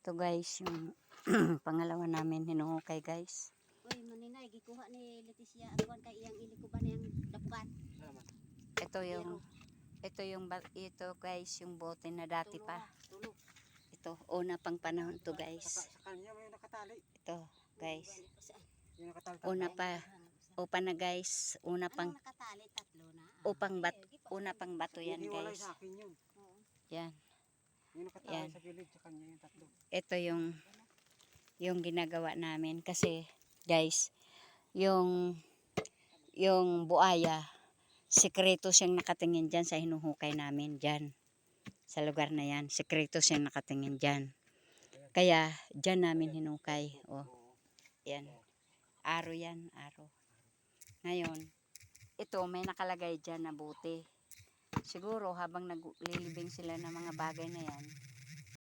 Ito guys, yung pangalawa namin hinuhukay guys. Uy, maninay, gikuha ni Leticia at kuwan kay iyang ili ko ba na yung dapukan. Ito guys, yung bote na dati pa. Tulo. Ito, una pang panahon to guys. Sa kanya may nakatali. Ito guys. Yung nakatali. Una pa. Upa na guys. Una pang Anong nakatali? Tatlo na. una pang bato yan Hiniwalay guys. sa akin yun. Yan. Yung nakatali Yan. sa gilid sa kanya yung tatlo. Ito yung ginagawa namin kasi guys, yung buaya, sekreto siyang nakatingin dyan sa hinuhukay namin dyan. Sa lugar na yan, sekreto siyang nakatingin dyan. Kaya dyan namin hinukay. O, yan. Aro yan, aro. Ngayon, ito may nakalagay dyan na buti. Siguro habang naglilibing sila ng mga bagay na yan,